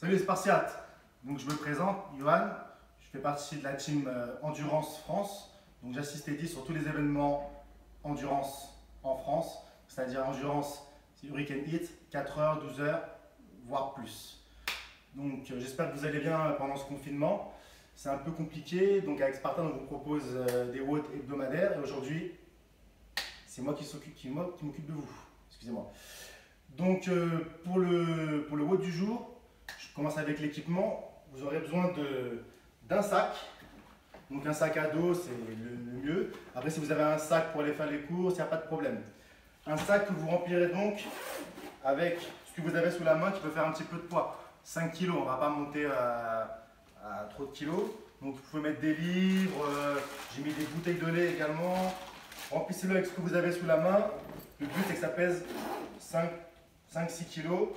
Salut les Spartiates, donc je me présente, Johan, je fais partie de la team Endurance France. Donc j'assiste Eddy sur tous les événements Endurance en France, c'est-à-dire Endurance, c'est Hurricane Heat, 4 heures, 12 heures, voire plus. Donc j'espère que vous allez bien pendant ce confinement. C'est un peu compliqué, donc avec Spartan on vous propose des WOD hebdomadaires et aujourd'hui c'est moi qui m'occupe de vous, excusez-moi. Donc pour le WOD du jour, je commence avec l'équipement. Vous aurez besoin d'un sac. Donc un sac à dos, c'est le mieux. Après, si vous avez un sac pour aller faire les courses, il n'y a pas de problème. Un sac que vous remplirez donc avec ce que vous avez sous la main qui peut faire un petit peu de poids. 5 kg, on ne va pas monter à trop de kilos. Donc vous pouvez mettre des livres, j'ai mis des bouteilles de lait également. Remplissez-le avec ce que vous avez sous la main. Le but c'est que ça pèse 5-6 kg,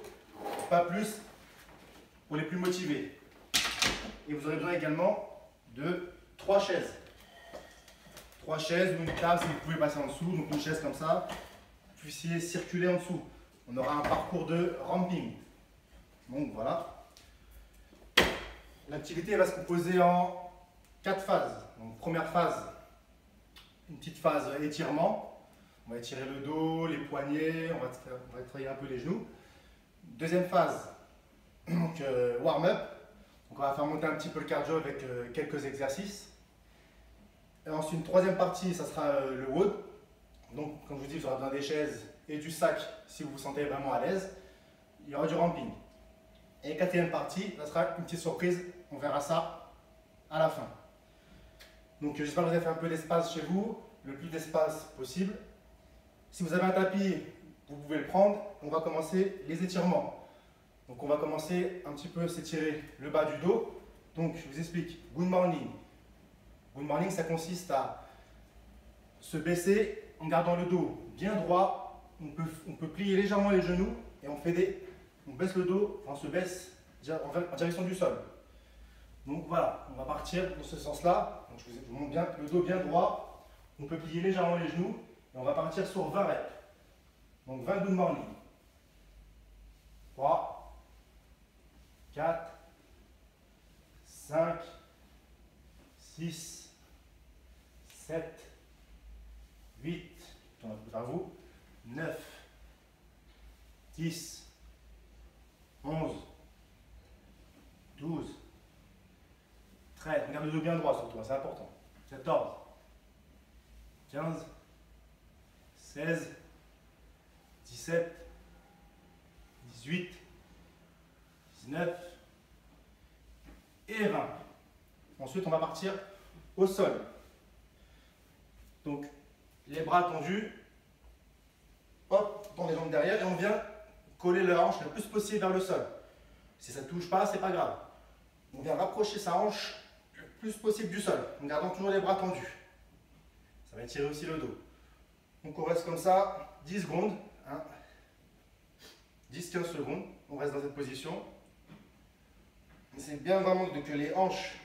pas plus pour les plus motivés. Et vous aurez besoin également de 3 chaises. 3 chaises ou une table si vous pouvez passer en dessous. Donc une chaise comme ça, vous puissiez circuler en dessous. On aura un parcours de ramping. Donc voilà. L'activité va se composer en 4 phases. Donc première phase, une petite phase étirement. On va étirer le dos, les poignets, on va travailler un peu les genoux. Deuxième phase, donc warm-up. Donc on va faire monter un petit peu le cardio avec quelques exercices. Et ensuite, une troisième partie, ça sera le WOD. Donc comme je vous dis, vous aurez besoin des chaises et du sac si vous vous sentez vraiment à l'aise. Il y aura du ramping. Et quatrième partie, ça sera une petite surprise. On verra ça à la fin. Donc j'espère que vous avez fait un peu d'espace chez vous, le plus d'espace possible. Si vous avez un tapis, vous pouvez le prendre. On va commencer les étirements. Donc on va commencer un petit peu s'étirer le bas du dos. Donc je vous explique. Good morning. Good morning, ça consiste à se baisser en gardant le dos bien droit. On peut plier légèrement les genoux et on baisse le dos, on se baisse en direction du sol. Donc voilà, on va partir dans ce sens-là. Donc je vous montre bien le dos bien droit. On peut plier légèrement les genoux. Et on va partir sur 20 reps. Donc 20 good morning. 3, 4, 5, 6, 7, 8, on va vers vous, 9, 10, 11, 12, 13, regarde le dos bien droit surtout, c'est important. 14, 15, 16, 17, 18, 19 et 20. Ensuite, on va partir au sol. Donc, les bras tendus, hop, dans les jambes derrière et on vient coller la hanche le plus possible vers le sol. Si ça ne touche pas, c'est pas grave. On vient rapprocher sa hanche le plus possible du sol en gardant toujours les bras tendus. Ça va étirer aussi le dos. Donc on reste comme ça 10 secondes, 10-15 secondes, on reste dans cette position. C'est bien vraiment que les hanches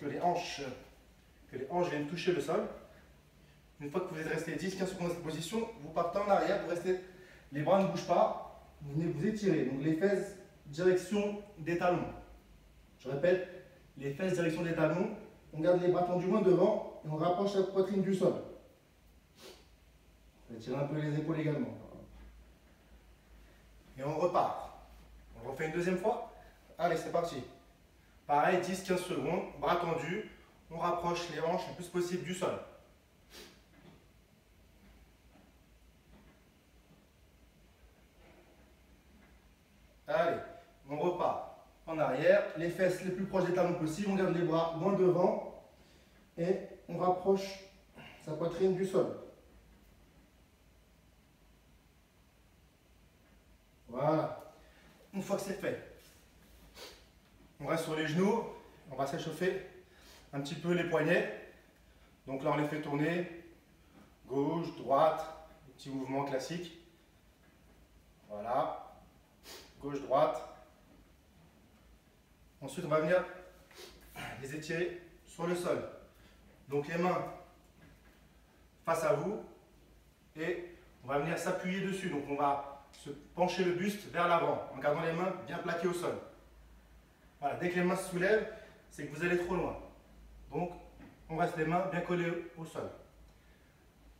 viennent toucher le sol. Une fois que vous êtes resté 10-15 secondes dans cette position, vous partez en arrière, vous restez, les bras ne bougent pas, vous venez vous étirer. Donc les fesses, direction des talons. Je répète, les fesses, direction des talons, on garde les bras tendus loin devant et on rapproche la poitrine du sol. On va tirer un peu les épaules également. Et on repart. On le refait une deuxième fois. Allez, c'est parti. Pareil, 10-15 secondes, bras tendus. On rapproche les hanches le plus possible du sol. Allez, on repart. En arrière, les fesses les plus proches des talons possible. On garde les bras loin devant. Et on rapproche sa poitrine du sol. Voilà. Une fois que c'est fait, on reste sur les genoux, on va s'échauffer un petit peu les poignets. Donc là, on les fait tourner gauche, droite, petit mouvement classique. Voilà, gauche, droite. Ensuite, on va venir les étirer sur le sol. Donc les mains face à vous et on va venir s'appuyer dessus. Donc on va se pencher le buste vers l'avant en gardant les mains bien plaquées au sol. Voilà, dès que les mains se soulèvent, c'est que vous allez trop loin. Donc, on reste les mains bien collées au sol.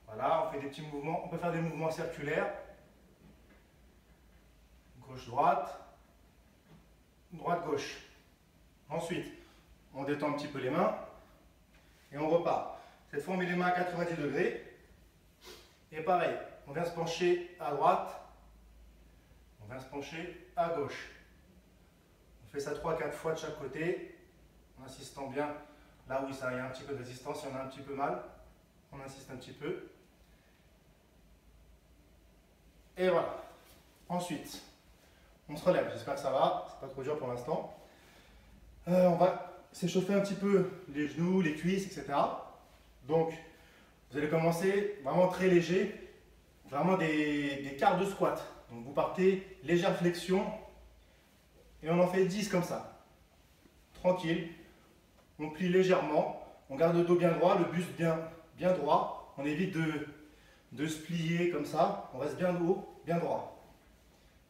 Voilà, on fait des petits mouvements. On peut faire des mouvements circulaires. Gauche-droite, droite-gauche. Ensuite, on détend un petit peu les mains et on repart. Cette fois, on met les mains à 90 degrés. Et pareil, on vient se pencher à droite, on vient se pencher à gauche. On fait ça 3-4 fois de chaque côté, en insistant bien là où il y a un petit peu de résistance. Si on a un petit peu mal, on insiste un petit peu. Et voilà. Ensuite, on se relève. J'espère que ça va, c'est pas trop dur pour l'instant. On va s'échauffer un petit peu les genoux, les cuisses, etc. Donc, vous allez commencer vraiment très léger, vraiment des quarts de squat. Donc, vous partez légère flexion et on en fait 10 comme ça. Tranquille, on plie légèrement, on garde le dos bien droit, le buste bien droit. On évite de se plier comme ça, on reste bien haut, bien droit.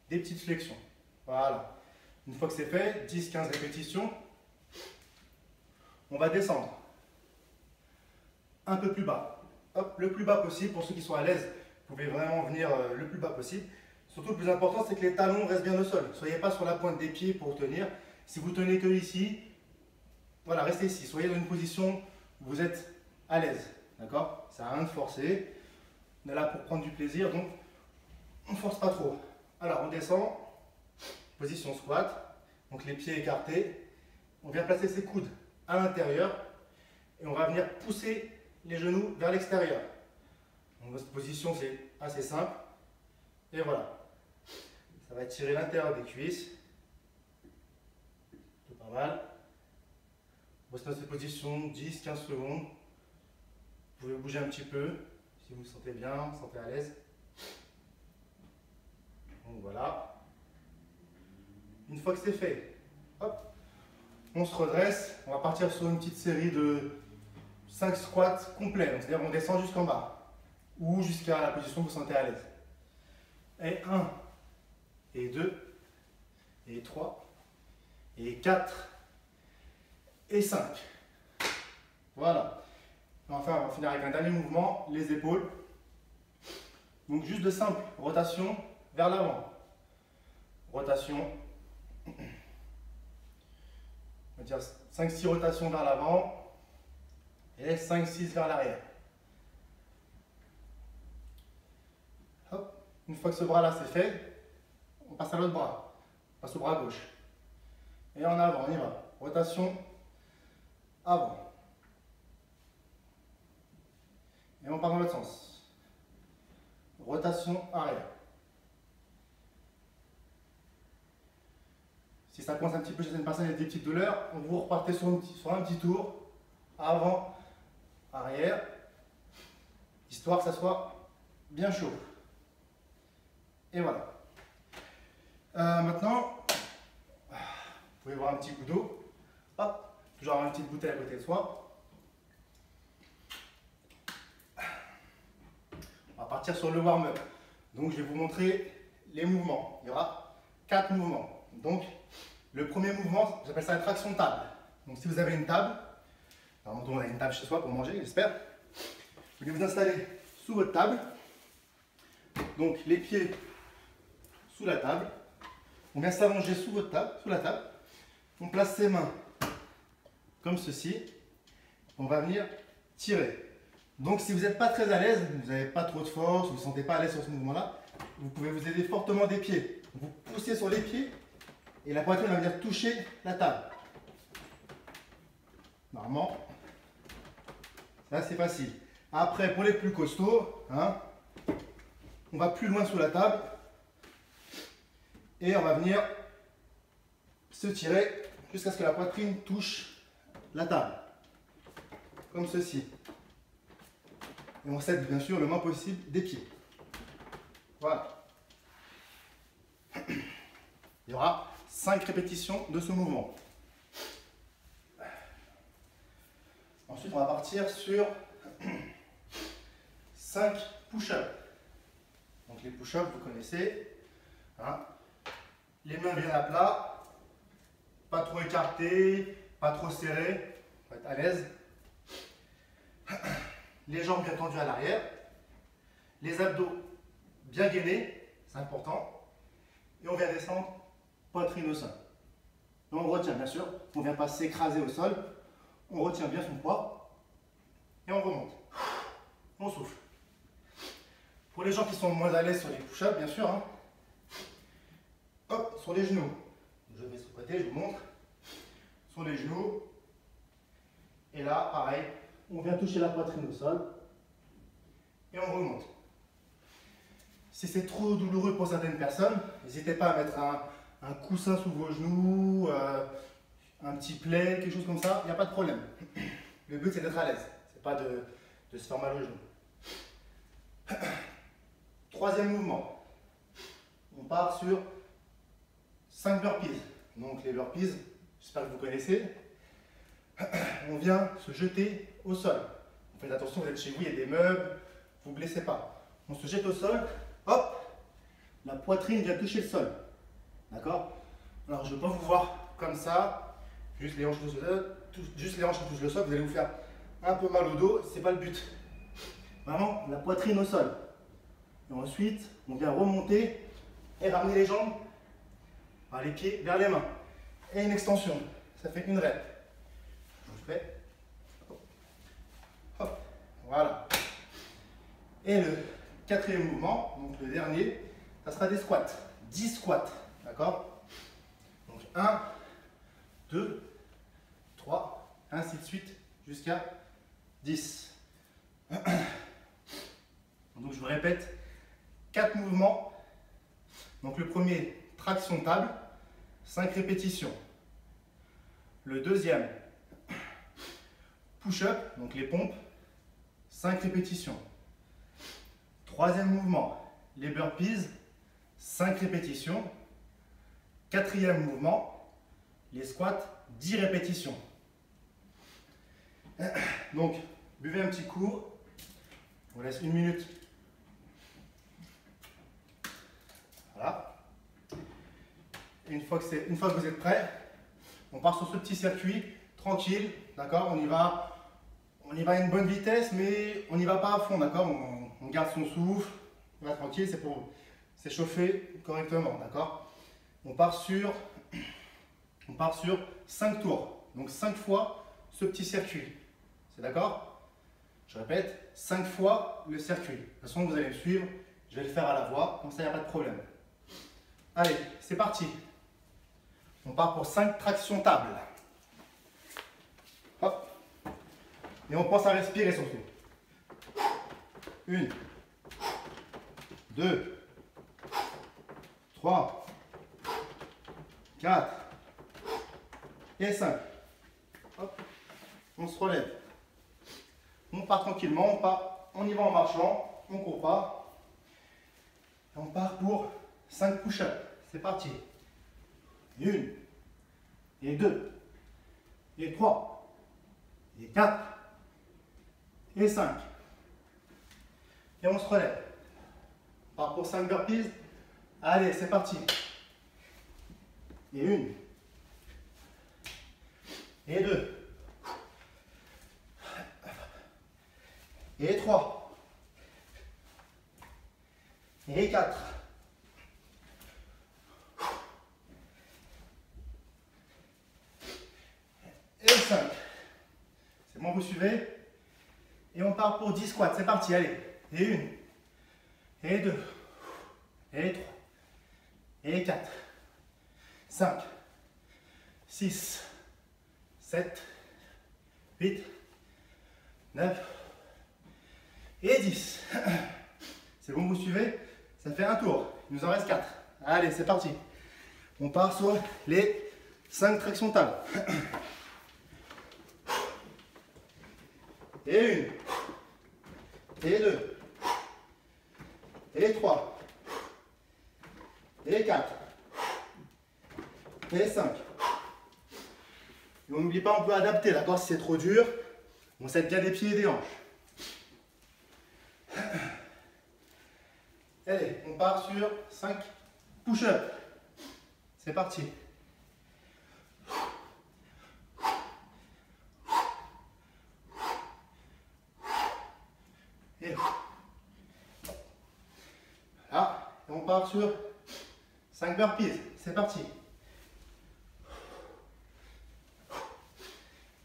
Des petites flexions. Voilà. Une fois que c'est fait, 10-15 répétitions, on va descendre un peu plus bas. Hop, le plus bas possible. Pour ceux qui sont à l'aise, vous pouvez vraiment venir le plus bas possible. Surtout, le plus important, c'est que les talons restent bien au sol. Ne soyez pas sur la pointe des pieds pour tenir. Si vous tenez que ici, voilà, restez ici. Soyez dans une position où vous êtes à l'aise. D'accord? Ça n'a rien de forcer. On est là pour prendre du plaisir, donc on ne force pas trop. Alors, on descend, position squat. Donc, les pieds écartés. On vient placer ses coudes à l'intérieur et on va venir pousser les genoux vers l'extérieur. Donc, cette position, c'est assez simple. Et voilà. Ça va étirer l'intérieur des cuisses. C'est pas mal. On reste dans cette position 10-15 secondes. Vous pouvez bouger un petit peu si vous vous sentez bien, vous vous sentez à l'aise. Donc voilà. Une fois que c'est fait, hop, on se redresse. On va partir sur une petite série de 5 squats complets. C'est-à-dire on descend jusqu'en bas ou jusqu'à la position que vous sentez à l'aise. Et 1, et 2, et 3, et 4, et 5. Voilà. Enfin, on va finir avec un dernier mouvement, les épaules. Donc juste de simple rotation vers l'avant. Rotation. On va dire 5-6 rotations vers l'avant et 5-6 vers l'arrière. Hop. Une fois que ce bras-là c'est fait, on passe à l'autre bras. On passe au bras gauche. Et en avant, on y va. Rotation avant. Et on part dans l'autre sens. Rotation arrière. Si ça coince un petit peu chez une personne avec des petites douleurs, vous repartez sur un petit tour. Avant, arrière. Histoire que ça soit bien chaud. Et voilà. Maintenant, vous pouvez voir un petit coup d'eau. Hop, toujours avoir une petite bouteille à côté de soi. On va partir sur le warm-up. Donc je vais vous montrer les mouvements. Il y aura 4 mouvements. Donc le premier mouvement, j'appelle ça la traction table. Donc si vous avez une table, normalement on a une table chez soi pour manger, j'espère. Vous allez vous installer sous votre table. Donc les pieds sous la table. On vient s'allonger sous votre table, sous la table. On place ses mains comme ceci. On va venir tirer. Donc si vous n'êtes pas très à l'aise, vous n'avez pas trop de force, vous ne vous sentez pas à l'aise sur ce mouvement-là, vous pouvez vous aider fortement des pieds. Vous poussez sur les pieds et la poitrine va venir toucher la table. Normalement, ça c'est facile. Après, pour les plus costauds, on va plus loin sous la table et on va venir se tirer jusqu'à ce que la poitrine touche la table. Comme ceci. Et on s'aide bien sûr le moins possible des pieds. Voilà. Il y aura 5 répétitions de ce mouvement. Ensuite, on va partir sur 5 push-ups. Donc les push-ups, vous connaissez. Les mains bien à plat. Pas trop écarté, pas trop serré. On va être à l'aise. Les jambes bien tendues à l'arrière. Les abdos bien gainés, c'est important. Et on vient descendre poitrine au sol. Et on retient bien sûr, on ne vient pas s'écraser au sol. On retient bien son poids. Et on remonte. On souffle. Pour les gens qui sont moins à l'aise sur les push-ups, bien sûr, hein, hop, sur les genoux. Je vais sur le côté, je vous montre. Sur les genoux. Et là, pareil, on vient toucher la poitrine au sol. Et on remonte. Si c'est trop douloureux pour certaines personnes, n'hésitez pas à mettre un coussin sous vos genoux, un petit plaid, quelque chose comme ça, il n'y a pas de problème. Le but c'est d'être à l'aise, c'est pas de se faire mal aux genoux. Troisième mouvement, on part sur 5 burpees. Donc les burpees, j'espère que vous connaissez. On vient se jeter au sol. Faites attention, vous êtes chez vous, il y a des meubles, vous ne blessez pas. On se jette au sol, hop, la poitrine vient toucher le sol. D'accord? Alors je ne veux pas vous voir comme ça, juste les hanches qui touchent le sol, vous allez vous faire un peu mal au dos, ce n'est pas le but. Vraiment, la poitrine au sol. Et ensuite, on vient remonter et ramener les jambes par les pieds vers les mains. Et une extension, ça fait une rep. Je vous fais. Hop, voilà. Et le quatrième mouvement, donc le dernier, ça sera des squats. 10 squats, d'accord? Donc 1, 2, 3, ainsi de suite, jusqu'à 10. Donc je vous répète, 4 mouvements. Donc le premier, traction table, 5 répétitions. Le deuxième, push-up, donc les pompes, 5 répétitions. Troisième mouvement, les burpees, 5 répétitions. Quatrième mouvement, les squats, 10 répétitions. Donc, buvez un petit coup. On vous laisse 1 minute. Voilà. Une fois que vous êtes prêts, on part sur ce petit circuit, tranquille, d'accord? On y va à une bonne vitesse, mais on n'y va pas à fond, d'accord? On garde son souffle, on va tranquille, c'est pour s'échauffer correctement, d'accord? On part sur 5 tours, donc 5 fois ce petit circuit, c'est d'accord? Je répète, 5 fois le circuit. De toute façon, vous allez me suivre, je vais le faire à la voix, comme ça, il n'y a pas de problème. Allez, c'est parti. On part pour 5 tractions table. Hop. Et on pense à respirer surtout. 1, 2, 3, 4 et 5. Hop. On se relève. On part tranquillement, on y va en marchant, on ne court pas. Et on part pour 5 push-ups. C'est parti. 1, et 2, et 3, et 4, et 5. Et on se relève. On part pour 5 burpees. Allez, c'est parti. Et 1, et 2, et 3, et 4, et 5. C'est bon, vous suivez? Et on part pour 10 squats. C'est parti, allez. Et 1, et 2, et 3, et 4, 5, 6, 7, 8, 9 et 10. C'est bon, vous suivez? Ça fait un tour. Il nous en reste 4. Allez, c'est parti. On part sur les 5 tractions table. Et 1, et 2, et 3, et 4, et 5. Et on n'oublie pas, on peut adapter, d'accord? Si c'est trop dur, on s'aide bien des pieds et des hanches. Allez, on part sur 5 push-ups. C'est parti. 1, part sur 5 burpees. C'est parti.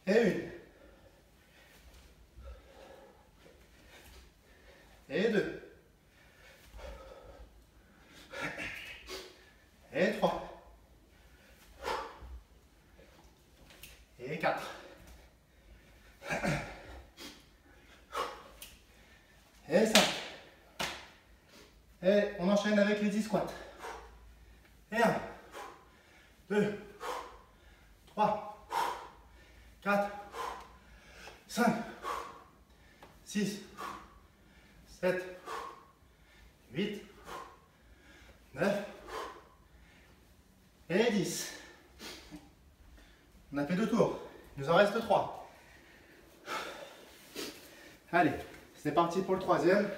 Et une. Et deux. Et trois. Et quatre. Et cinq. Et on enchaîne avec les 10 squats. Et 1, 2, 3, 4, 5, 6, 7, 8, 9 et 10. On a fait 2 tours. Il nous en reste 3. Allez, c'est parti pour le troisième.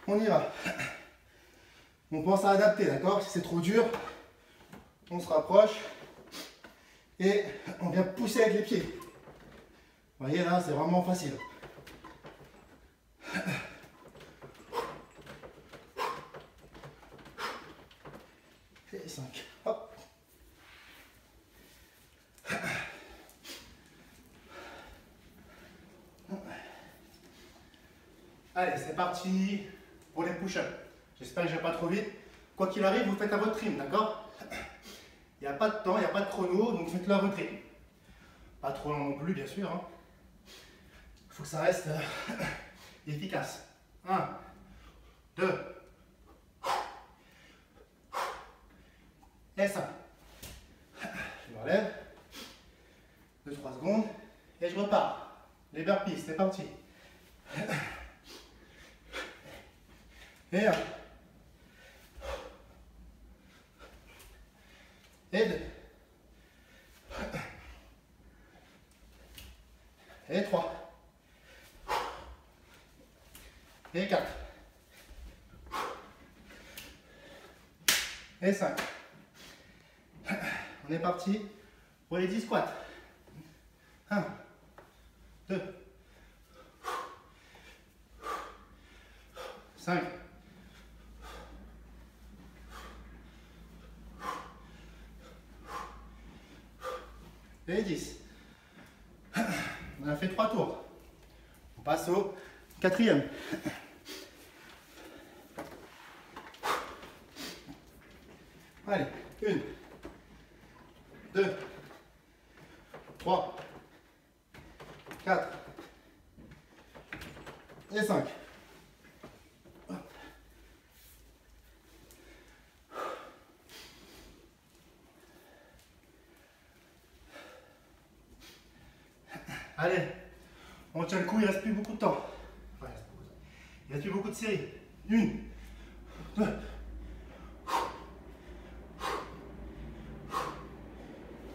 On y va. On pense à adapter, d'accord? Si c'est trop dur, on se rapproche et on vient pousser avec les pieds. Vous voyez là, c'est vraiment facile. Et 5. Hop. Allez, c'est parti pour les push-ups. J'espère que je ne vais pas trop vite. Quoi qu'il arrive, vous faites à votre rythme, d'accord? Il n'y a pas de temps, il n'y a pas de chrono, donc faites-le à votre rythme. Pas trop long non plus, bien sûr. Il faut que ça reste efficace. 1, 2, et 5. Je m'enlève. 2-3 secondes. Et je repars. Les burpees, c'est parti. Et 1. Et 2. Et 3. Et 4. Et 5. On est parti pour les 10 squats. 1, 2, 5, et 10. On a fait 3 tours. On passe au quatrième. Allez, 1, 2, 3, 4 et 5. Allez, on tient le coup, il ne reste plus beaucoup de temps. Enfin, il ne reste plus beaucoup de séries. 1, 2.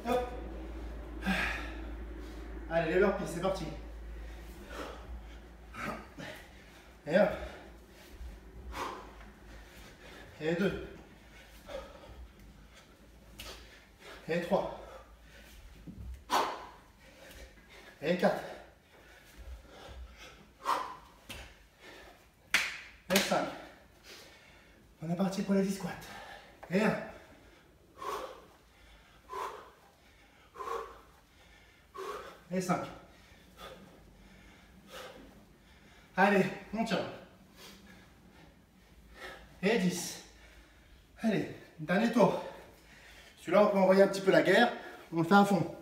Hop. Allez, les burpees, c'est parti. Et 1. Et 2. Et 3. Et 4. Et 5. On est parti pour les 10 squats. Et 1. Et 5. Allez, on tient. Et 10. Allez, dernier tour. Celui-là, on peut envoyer un petit peu la guerre. On le fait à fond.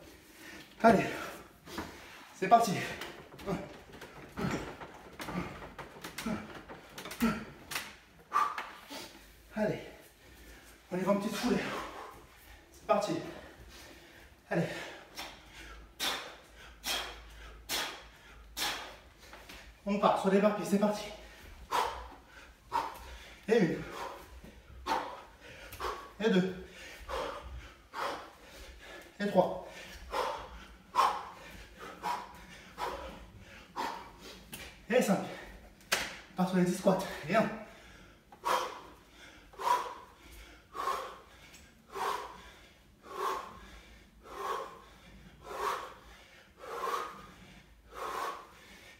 Allez, c'est parti. Allez, on y va en petite foulée. C'est parti. Allez. On part sur les burpees, c'est parti. Et 1. Et 2. Et 3. Et 5. On part sur les 10 squats. Et 1.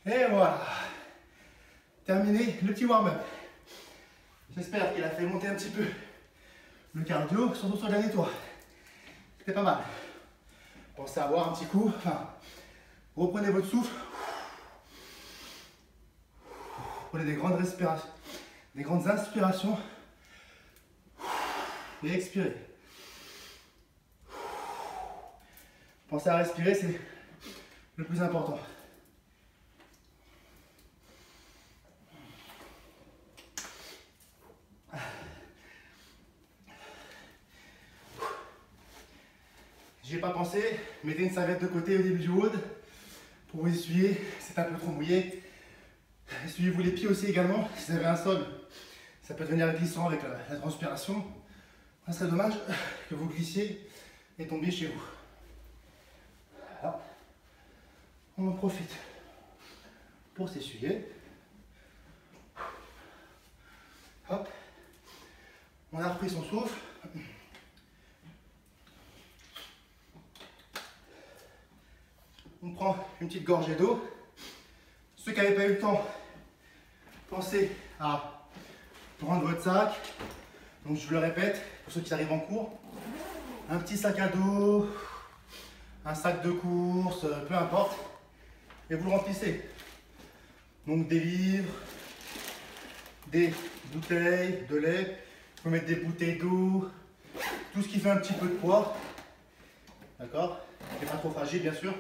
Et voilà. Terminé le petit warm-up. J'espère qu'il a fait monter un petit peu le cardio, surtout sur le dernier tour. C'était pas mal. Pensez à boire un petit coup. Enfin, reprenez votre souffle. Prenez des grandes respirations, des grandes inspirations. Et expirez. Pensez à respirer, c'est le plus important. J'y ai pas pensé, mettez une serviette de côté au début du WOD pour vous essuyer, c'est un peu trop mouillé. Essuyez-vous les pieds aussi également, si vous avez un sol, ça peut devenir glissant avec la transpiration. Ça serait dommage que vous glissiez et tombiez chez vous. Alors, on en profite pour s'essuyer. Hop, on a repris son souffle. On prend une petite gorgée d'eau. Ceux qui n'avaient pas eu le temps, pensez à prendre votre sac. Donc je vous le répète, pour ceux qui arrivent en cours, un petit sac à dos, un sac de course, peu importe, et vous le remplissez. Donc des livres, des bouteilles de lait, vous pouvez mettre des bouteilles d'eau, tout ce qui fait un petit peu de poids, d'accord, et pas trop fragile bien sûr.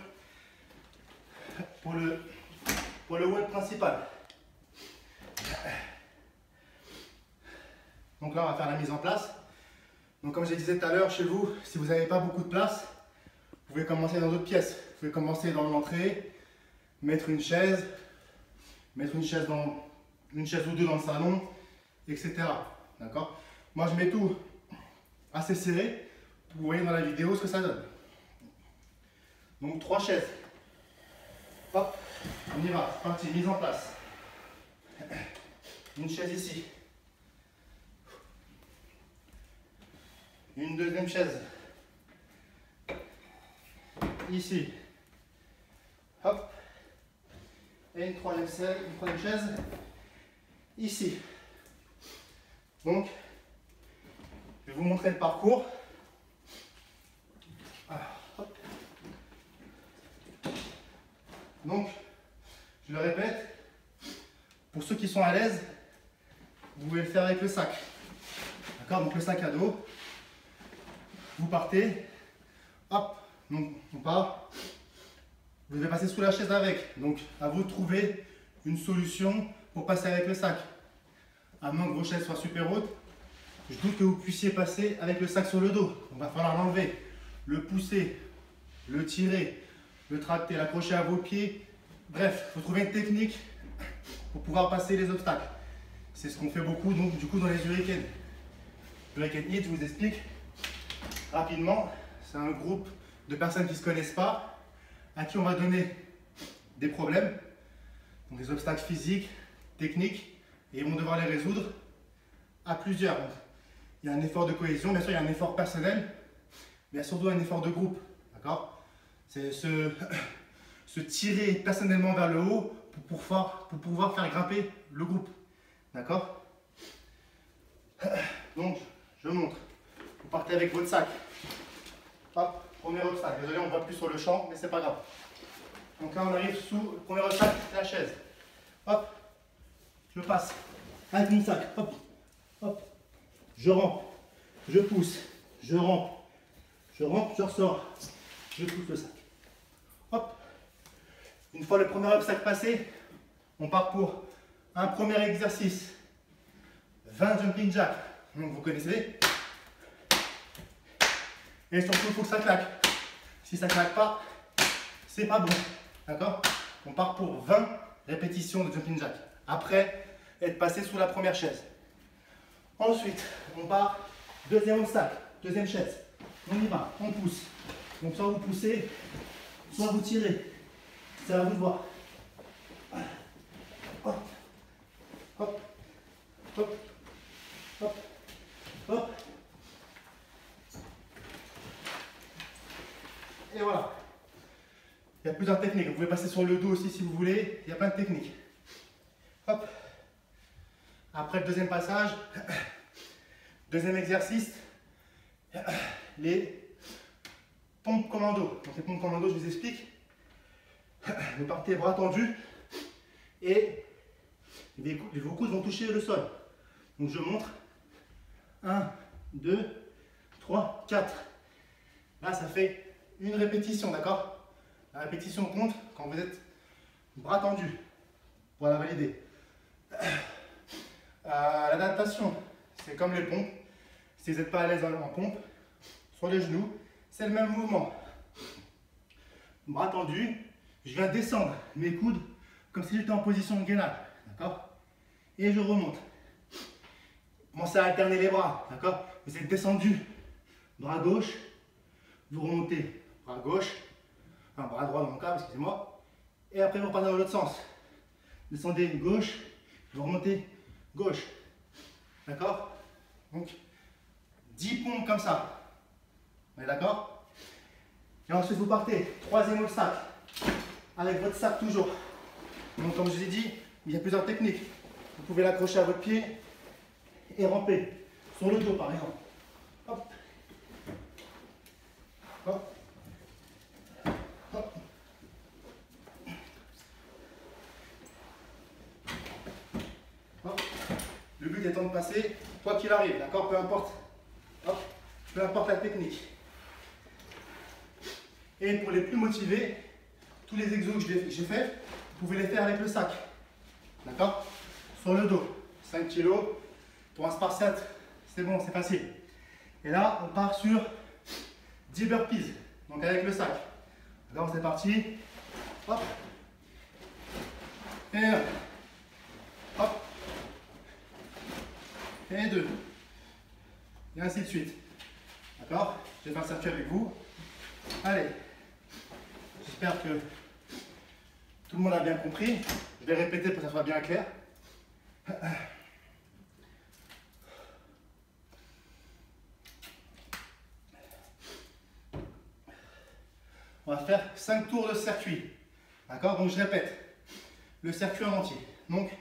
Pour le WOD principal. Donc là, on va faire la mise en place. Donc comme je disais tout à l'heure, chez vous, si vous n'avez pas beaucoup de place, vous pouvez commencer dans d'autres pièces. Vous pouvez commencer dans l'entrée, mettre une chaise ou deux dans le salon, etc. D'accord? Moi, je mets tout assez serré pour que vous voyez dans la vidéo ce que ça donne. Donc 3 chaises. Hop, on y va, c'est parti, mise en place. Une chaise ici. Une deuxième chaise. Ici. Hop. Et une troisième chaise. Ici. Donc, je vais vous montrer le parcours. Hop. Donc, je le répète, pour ceux qui sont à l'aise, vous pouvez le faire avec le sac. D'accord? Donc le sac à dos, vous partez, hop, donc on part. Vous devez passer sous la chaise avec. Donc à vous de trouver une solution pour passer avec le sac. À moins que vos chaises soient super hautes, je doute que vous puissiez passer avec le sac sur le dos. Donc il va falloir l'enlever, le pousser, le tirer, le tracter, l'accrocher à vos pieds. Bref, il faut trouver une technique pour pouvoir passer les obstacles. C'est ce qu'on fait beaucoup donc, du coup dans les Hurricanes. Hurricane Hit, je vous explique rapidement. C'est un groupe de personnes qui ne se connaissent pas, à qui on va donner des problèmes, donc des obstacles physiques, techniques, et ils vont devoir les résoudre à plusieurs. Donc, il y a un effort de cohésion, bien sûr il y a un effort personnel, mais il y a surtout un effort de groupe. D'accord? C'est se tirer personnellement vers le haut pour pouvoir faire grimper le groupe. D'accord? Donc, je montre. Vous partez avec votre sac. Hop, premier obstacle. Désolé, on ne voit plus sur le champ, mais c'est pas grave. Donc là, on arrive sous le premier obstacle, la chaise. Hop, je passe avec mon sac. Hop, hop, je rampe, je pousse, je rampe, je ressors, je pousse le sac. Hop. Une fois le premier obstacle passé, on part pour un premier exercice. 20 jumping jacks. Donc vous connaissez. Et surtout, il faut que ça claque. Si ça ne claque pas, c'est pas bon. D'accord? On part pour 20 répétitions de jumping jack. Après être passé sous la première chaise. Ensuite, on part deuxième obstacle, deuxième chaise. On y va, on pousse. Donc soit vous poussez, soit vous tirez. C'est à vous de voir. Hop, hop, hop, hop, hop. Et voilà. Il y a plusieurs techniques. Vous pouvez passer sur le dos aussi si vous voulez. Il y a plein de techniques. Hop. Après le deuxième passage, deuxième exercice, les pompes commando. Donc les pompes commando, je vous explique. Vous partez bras tendus et vos coudes vont toucher le sol. Donc je montre. 1, 2, 3, 4. Là, ça fait une répétition, d'accord? La répétition compte quand vous êtes bras tendus. Pour la valider. L'adaptation, c'est comme les pompes. Si vous n'êtes pas à l'aise en pompe, sur les genoux, c'est le même mouvement. Bras tendus, je viens descendre mes coudes comme si j'étais en position de gainage, d'accord? Et je remonte. Commencez à alterner les bras, d'accord? Vous êtes descendu, bras gauche, vous remontez, bras gauche, enfin bras droit dans mon cas, excusez-moi, et après vous repartez dans l'autre sens. Descendez gauche, vous remontez gauche, d'accord? Donc 10 pompes comme ça, on est d'accord? Et ensuite vous partez, troisième obstacle, avec votre sac toujours. Donc comme je vous ai dit, il y a plusieurs techniques. Vous pouvez l'accrocher à votre pied et ramper sur le dos par exemple. Hop. Hop. Hop. Hop. Le but étant de passer, quoi qu'il arrive, d'accord? Peu importe. Hop. Peu importe la technique. Et pour les plus motivés, tous les exos que j'ai fait, vous pouvez les faire avec le sac. D'accord? Sur le dos. 5 kg. Pour un spartiate, c'est bon, c'est facile. Et là, on part sur 10 burpees. Donc avec le sac. Alors c'est parti. Hop. Et 1. Hop. Et 2. Et ainsi de suite. D'accord? Je vais faire le circuit avec vous. Allez. J'espère que tout le monde a bien compris. Je vais répéter pour que ça soit bien clair. On va faire 5 tours de circuit. D'accord? Donc je répète. Le circuit en entier. Donc,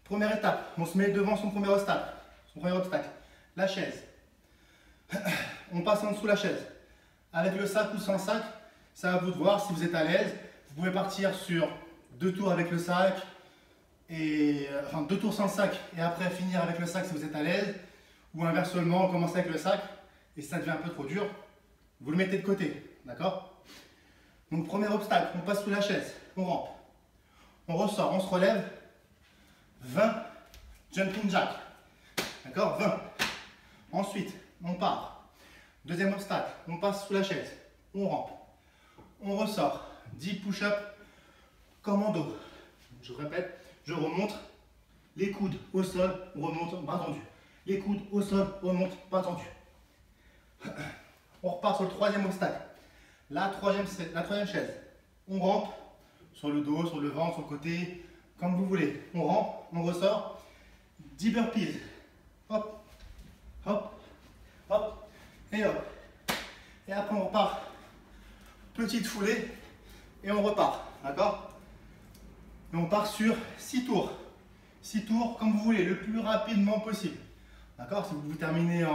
première étape, on se met devant son premier obstacle. La chaise. On passe en dessous la chaise. Avec le sac ou sans sac, c'est à vous de voir si vous êtes à l'aise. Vous pouvez partir sur 2 tours avec le sac, enfin 2 tours sans sac et après finir avec le sac si vous êtes à l'aise. Ou inversement, commencer avec le sac et si ça devient un peu trop dur, vous le mettez de côté. D'accord? Donc premier obstacle, on passe sous la chaise, on rampe. On ressort, on se relève. 20 jumping jack. D'accord? 20. Ensuite, on part. Deuxième obstacle, on passe sous la chaise, on rampe. On ressort. 10 push-ups commando. Je répète, je remonte. Les coudes au sol, on remonte, bras tendu. Les coudes au sol, on remonte, bras tendu. On repart sur le troisième obstacle. La troisième chaise. On rampe sur le dos, sur le ventre, sur le côté, comme vous voulez. On rampe, on ressort. 10 burpees. Hop, hop, hop, et hop. Et après on repart. Petite foulée et on repart. D'accord? Et on part sur 6 tours. 6 tours comme vous voulez, le plus rapidement possible. D'accord? Si vous terminez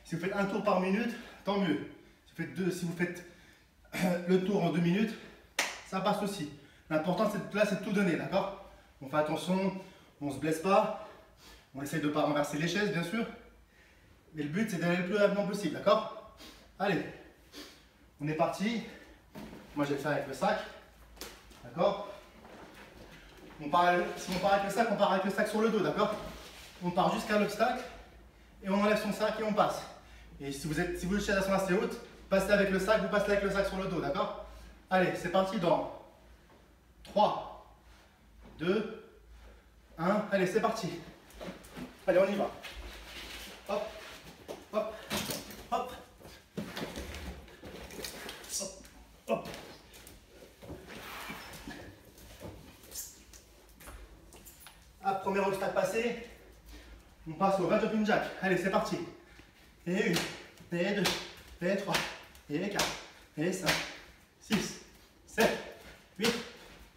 si vous faites un tour par minute, tant mieux. Si vous faites le tour en 2 minutes, ça passe aussi. L'important là, c'est de tout donner, d'accord? On fait attention, on ne se blesse pas. On essaye de ne pas renverser les chaises, bien sûr. Mais le but, c'est d'aller le plus rapidement possible, d'accord? Allez, on est parti. Moi, je vais le faire avec le sac. D'accord? Si on part avec le sac, on part avec le sac sur le dos, d'accord? On part jusqu'à l'obstacle et on enlève son sac et on passe. Et si vos chaises sont assez hautes, passez avec le sac, vous passez avec le sac sur le dos, d'accord? Allez, c'est parti dans 3, 2, 1. Allez, c'est parti. Allez, on y va. Hop, hop, hop. Hop, hop. Ah, premier obstacle passé. On passe au 20 jumping jack. Allez, c'est parti. Et 1, et 2, et 3, et 4, et 5, 6, 7, 8,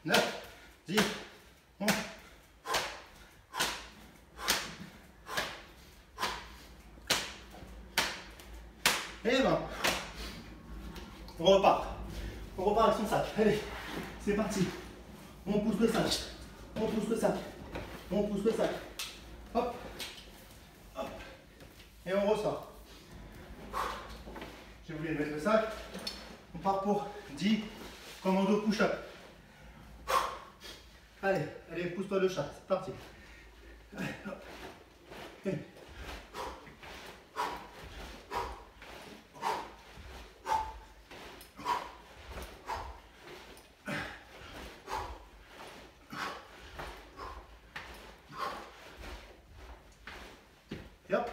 9, 10, 11, On repart. On repart avec son sac. Allez, c'est parti. On pousse le sac. On pousse le sac. On pousse le sac. Hop. Hop. Et on ressort. J'ai oublié de mettre le sac. On part pour 10 commando push-up. Allez, allez, pousse-toi le chat. C'est parti. Allez, hop. Allez. Et hop,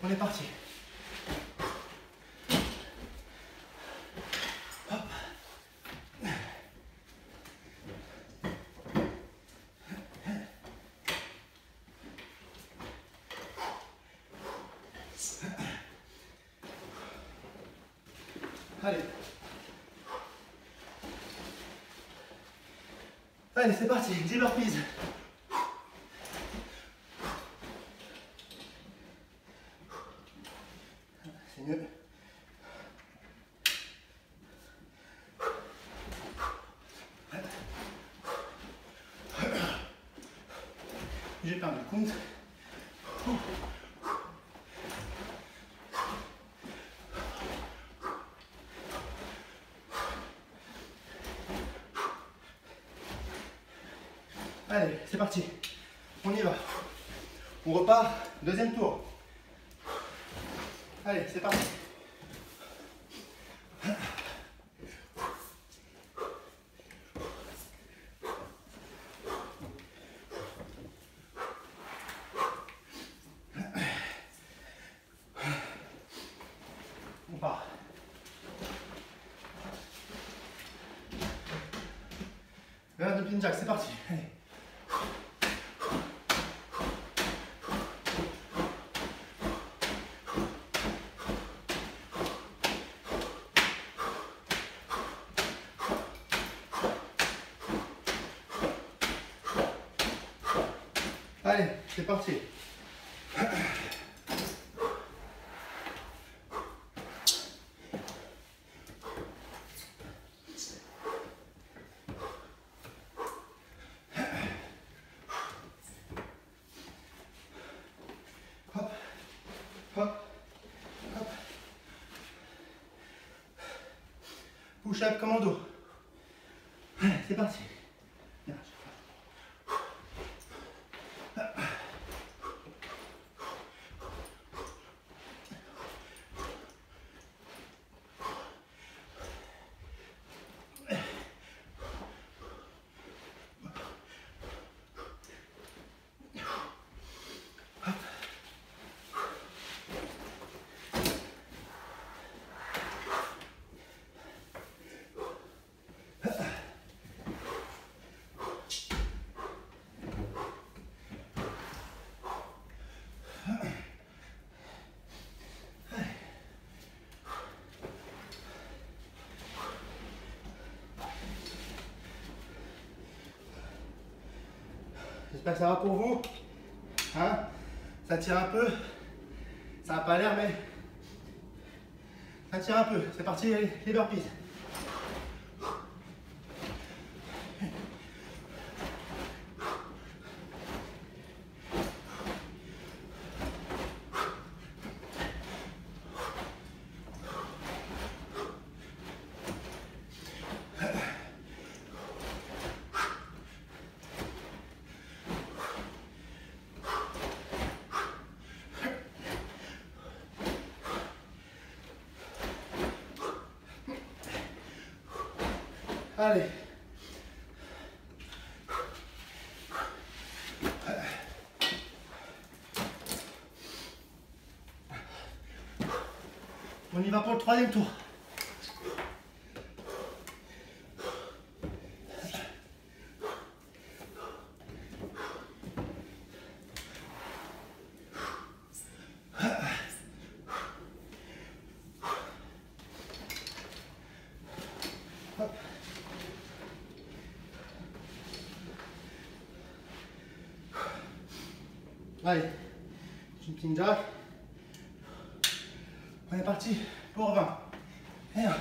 on est parti. Hop. Allez. Allez, c'est parti, 10 burpees. C'est mieux. J'ai perdu le compte. Allez, c'est parti. On y va. On repart. Deuxième tour. Allez, c'est parti. On part. Vers de jack, c'est parti. Allez. Allez, c'est parti. Hop, hop, hop. Push-up commando. C'est parti. J'espère que ça va pour vous. Hein? Ça tire un peu. Ça n'a pas l'air, mais ça tire un peu. C'est parti, les burpees. Allez. On y va pour le troisième tour. Hop. Allez, jumping jack. On est parti pour 20. Et 1,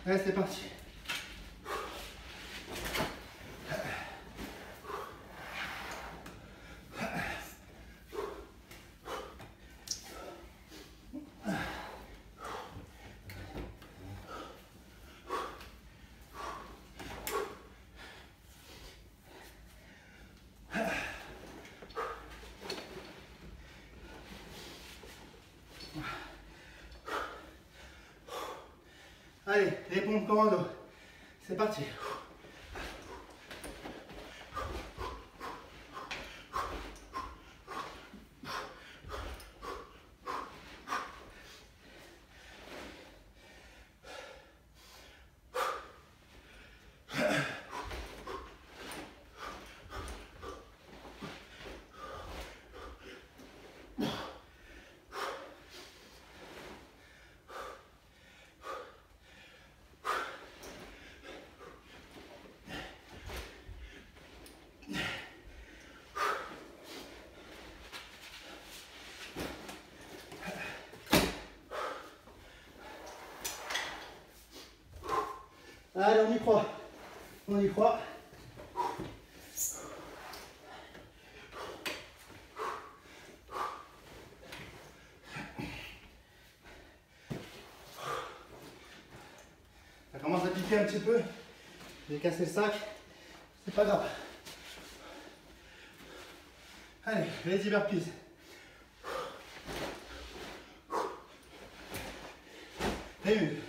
Allez, c'est parti. Allez, les pompes commando. C'est parti. Allez, on y croit. On y croit. Ça commence à piquer un petit peu. J'ai cassé le sac. C'est pas grave. Allez, les burpees. Et une.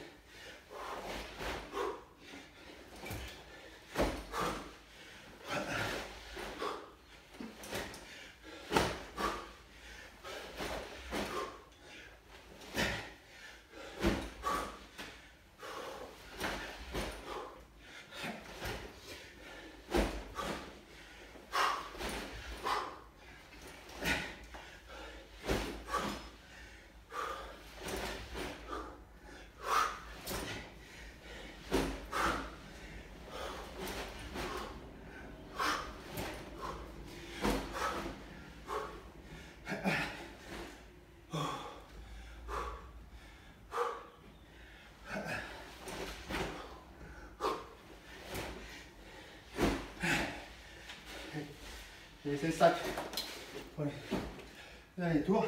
J'ai laissé le sac. Voilà. Dernier tour.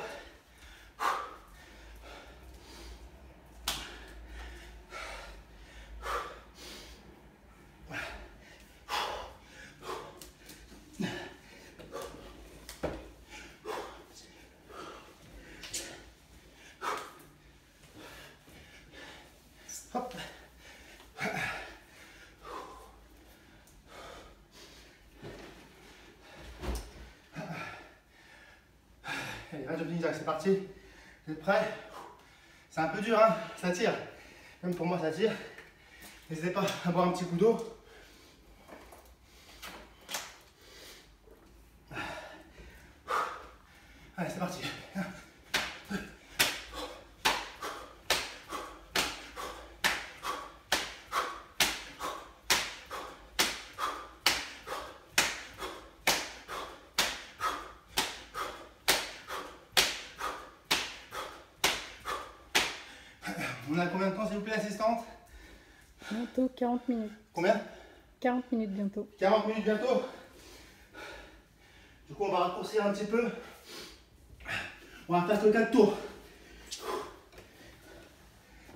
Hop. Allez, un jumping jack, c'est parti. Vous êtes prêts? C'est un peu dur, hein, ça tire. Même pour moi, ça tire. N'hésitez pas à boire un petit coup d'eau. Allez, c'est parti. On a combien de temps, s'il vous plaît, assistante? Bientôt 40 minutes. Combien? 40 minutes bientôt. 40 minutes bientôt. Du coup, on va raccourcir un petit peu. On va faire que 4 tours.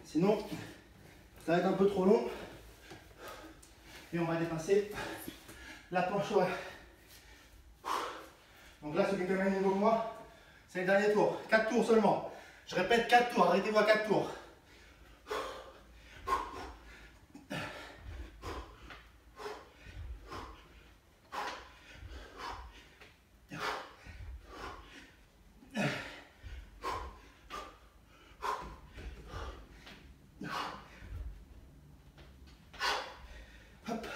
Sinon, ça va être un peu trop long. Et on va dépasser la planche horaire. Donc là, ceux qui étaient au même niveau que moi, c'est le dernier tour. 4 tours seulement. Je répète 4 tours. Arrêtez-vous à 4 tours. Hop.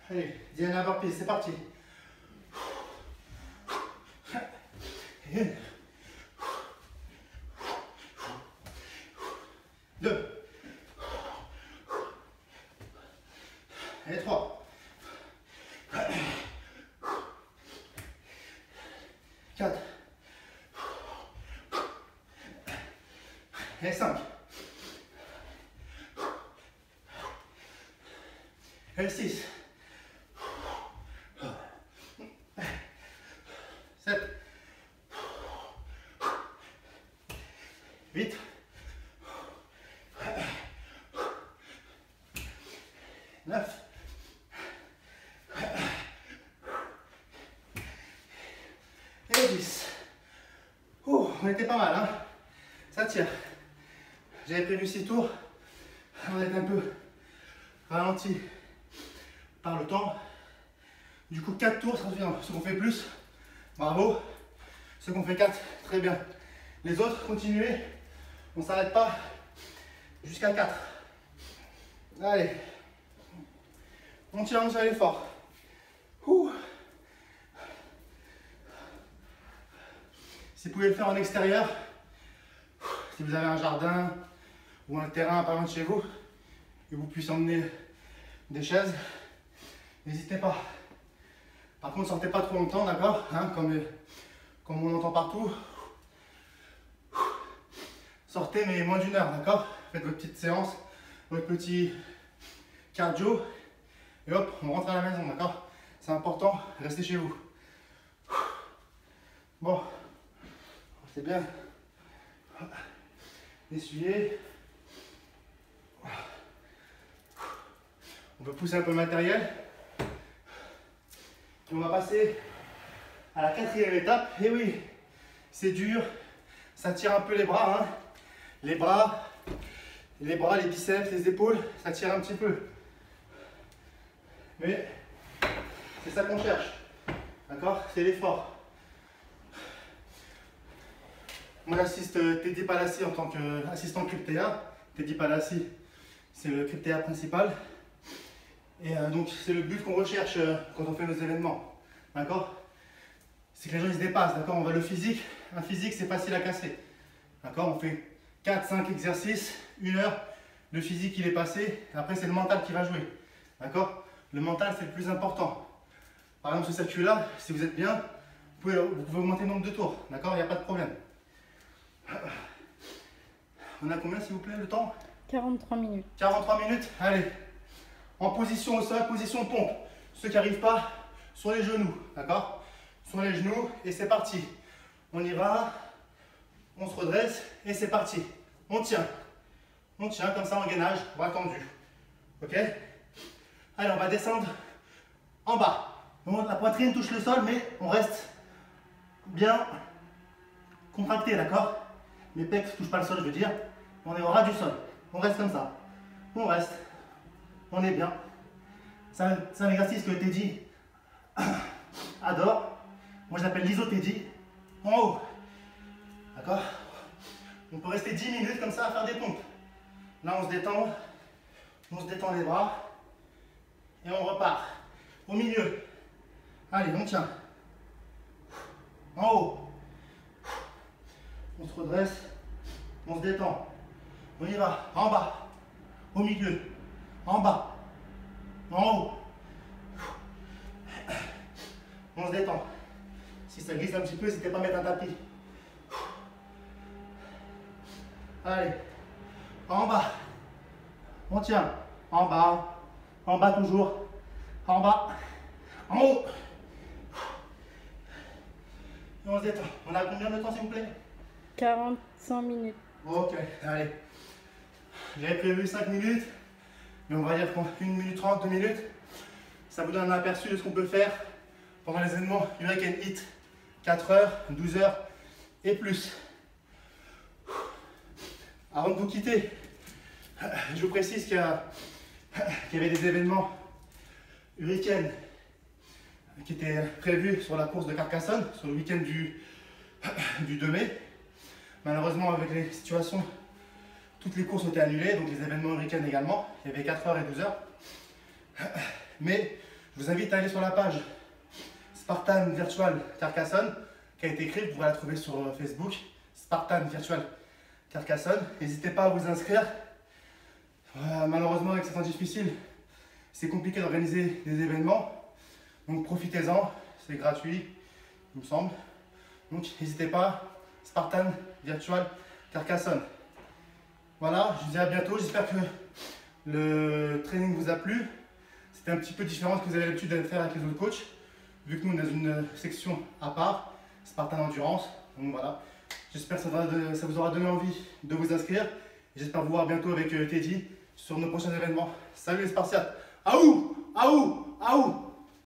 Allez, Diana burpees, c'est parti. 1, 4. Et 5. Et 6. 7. 8. 9. Et 10. Ouh, on était pas mal, hein. Ça tire. J'avais prévu 6 tours. On est un peu ralenti par le temps. Du coup, 4 tours, ça suffit. Ceux qu'on fait plus, bravo. Ceux qu'on fait 4, très bien. Les autres, continuez. On ne s'arrête pas jusqu'à 4. Allez. On tire l'effort. Ouh. Si vous pouvez le faire en extérieur, si vous avez un jardin ou un terrain pas loin de chez vous, que vous puissiez emmener des chaises, n'hésitez pas. Par contre, sortez pas trop longtemps, d'accord, hein, comme on entend partout. Sortez, mais moins d'1 heure, d'accord. Faites votre petite séance, votre petit cardio, et hop, on rentre à la maison, d'accord. C'est important, restez chez vous. Bon, c'est bien. Essuyer. On peut pousser un peu le matériel. Et on va passer à la 4e étape. Et oui, c'est dur. Ça tire un peu les bras. Hein. Les bras, les biceps, les épaules, ça tire un petit peu. Mais c'est ça qu'on cherche. D'accord? C'est l'effort. Moi, j'assiste Teddy Palassi en tant qu'assistant CrypTea. Teddy Palassi, c'est le CrypTea principal. Et donc, c'est le but qu'on recherche quand on fait nos événements. D'accord? C'est que les gens ils se dépassent. D'accord? On va le physique. Un physique, c'est facile à casser. D'accord? On fait 4-5 exercices, 1 heure. Le physique, il est passé. Après, c'est le mental qui va jouer. D'accord? Le mental, c'est le plus important. Par exemple, ce circuit-là, si vous êtes bien, vous pouvez augmenter le nombre de tours. D'accord? Il n'y a pas de problème. On a combien s'il vous plaît le temps? 43 minutes. 43 minutes, allez. En position au sol, position pompe. Ceux qui n'arrivent pas, sur les genoux, d'accord? Sur les genoux et c'est parti. On y va, on se redresse et c'est parti. On tient comme ça en gainage, bras tendus. Ok? Allez, on va descendre en bas. Donc, la poitrine touche le sol, mais on reste bien contracté, d'accord? Les pecs ne touchent pas le sol, je veux dire. On est au ras du sol. On reste comme ça. On reste. On est bien. C'est un exercice que Teddy adore. Moi, je l'appelle l'iso-Teddy. En haut. D'accord? On peut rester 10 minutes comme ça à faire des pompes. Là, on se détend. On se détend les bras. Et on repart. Au milieu. Allez, on tient. En haut. On se redresse. On se détend. On y va. En bas. Au milieu. En bas. En haut. On se détend. Si ça glisse un petit peu, n'hésitez pas à mettre un tapis. Allez. En bas. On tient. En bas. En bas toujours. En bas. En haut. Et on se détend. On a combien de temps s'il vous plaît? 45 minutes. Ok, allez. J'avais prévu 5 minutes, mais on va dire qu'en 1 minute 30, 2 minutes, ça vous donne un aperçu de ce qu'on peut faire pendant les événements You Can Eat. 4 heures, 12 heures et plus. Avant de vous quitter, je vous précise qu'il y avait des événements Hurricane qui étaient prévus sur la course de Carcassonne, sur le week-end du 2 mai. Malheureusement, avec les situations, toutes les courses ont été annulées, donc les événements Hurricane également. Il y avait 4 heures et 12 heures. Mais je vous invite à aller sur la page Spartan Virtual Carcassonne qui a été écrite, vous pourrez la trouver sur Facebook, Spartan Virtual Carcassonne. N'hésitez pas à vous inscrire. Malheureusement, avec ces temps difficiles, c'est compliqué d'organiser des événements. Donc profitez-en, c'est gratuit, il me semble. Donc n'hésitez pas, Spartan Virtual Carcassonne. Voilà, je vous dis à bientôt. J'espère que le training vous a plu. C'était un petit peu différent de ce que vous avez l'habitude de faire avec les autres coachs. Vu que nous on est dans une section à part, Spartan Endurance. Donc voilà, j'espère que ça vous aura donné envie de vous inscrire. J'espère vous voir bientôt avec Teddy sur nos prochains événements. Salut les Spartiates. Aouh, aouh, aouh.